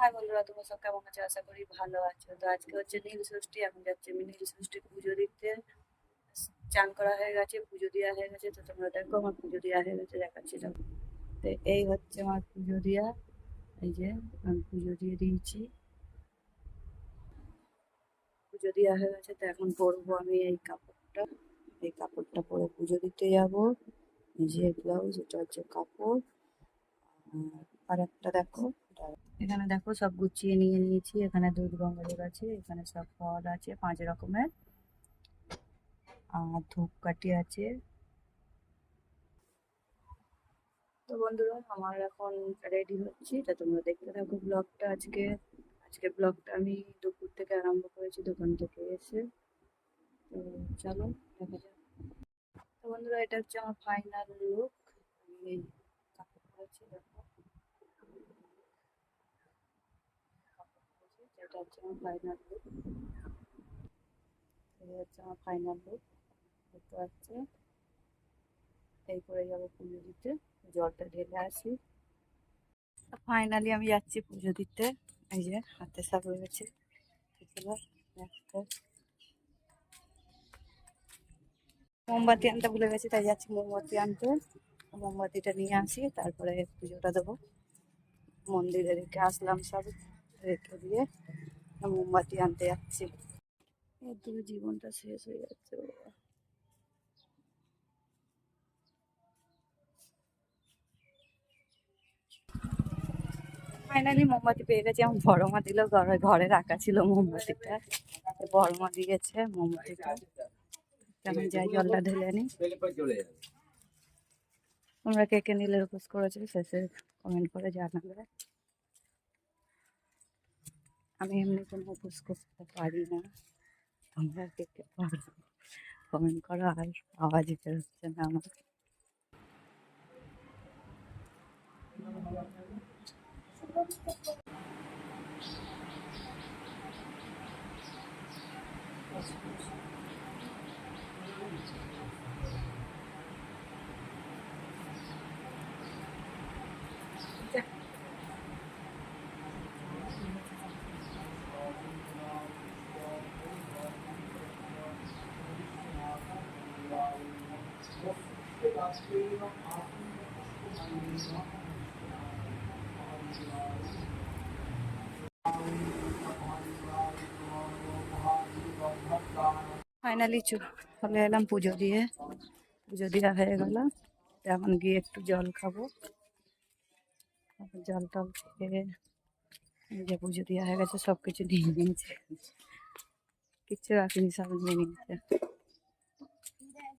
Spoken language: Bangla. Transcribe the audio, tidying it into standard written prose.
হাই বন্ধুরা, তোমরা সব কেমন আছো? আশা করি ভালো আছো। তো আজকে হচ্ছে নীল ষষ্ঠী, এখন যাচ্ছে আমি নীল ষষ্ঠী পুজো দিতে। চান করা হয়ে গেছে, পুজো দেওয়া হয়ে গেছে। তো তোমরা দেখো আমার পুজো দেওয়া হয়ে গেছে, দেখাচ্ছি তো। তো এই হচ্ছে আমার পুজো দেওয়া। এই যে আমি পুজো দিয়ে দিয়েছি, পুজো দেওয়া হয়ে গেছে। তো এখন পরবো আমি এই কাপড়টা পরে পুজো দিতে যাবো। এই যে ব্লাউজ, এটা হচ্ছে কাপড়। আর একটা দেখো, এখানে দেখো সব গুছিয়ে নিয়ে নিয়েছি। এখানে দুধ গঙ্গাজল আছে, এখানে সব ফল আছে 5 রকমের, আর ধূপকাঠি আছে। তো বন্ধুরা আমার এখন রেডি হচ্ছি, তা তোমরা দেখতে থাকো ব্লগটা। আজকে ব্লগটা আমি দুপুর থেকে আরম্ভ করেছি, দোকান থেকে এসে। তো চলো দেখা যাক। তো বন্ধুরা এটা হচ্ছে আমার ফাইনাল লুক। আমি এই কাপড় পরেছি, দেখো কাপড় পরেছি, এটা হচ্ছে আমার ফাইনাল লুক। এই হচ্ছে আমার ফাইনাল লুক, দেখতে পাচ্ছি। এই করে যাবো পুজো দিতে, জলটা ঢেলে আসি। ফাইনালি আমি যাচ্ছি পুজো দিতে। এই যে হাতে সব রয়েছে, মোমবাতি আনতে ভুলে গেছি, তাই যাচ্ছি মোমবাতি আনতে। মোমবাতিটা নিয়ে আসি, তারপরে পুজোটা দেবো। মন্দিরে রেখে আসলাম সব, রেখে দিয়ে মোমবাতি আনতে যাচ্ছি। এর জীবনটা শেষ হয়ে যাচ্ছে বাবা। ফাইনালি মোমবাতি পেয়ে গেছি। আমার বড় মা দিল, ঘরে রাখা ছিল মোমবাতিটা। বড় মা দিয়েছে মোমবাতিটা। আমি যাই জলটা ঢেলে নিই। তোমরা কে কে নীলের উপোস করেছো শেষে কমেন্ট করে জানাবে। আমি এমনি কোনো উপোস করতে পারি না, তোমরা কে কে পারো কমেন্ট করো। আর আওয়াজ বেরোচ্ছে না আমার। ফাইনালি চলে এলাম পুজো দিয়ে। পুজো দেওয়া হয়ে গেল, এখন গিয়ে একটু জল খাবো। জল টল খেয়ে এই যে পুজো দেওয়া হয়ে গেছে, সবকিছু নিয়ে নিয়েছে, কিচ্ছু রাখিনি, সব নিয়ে নিয়েছে।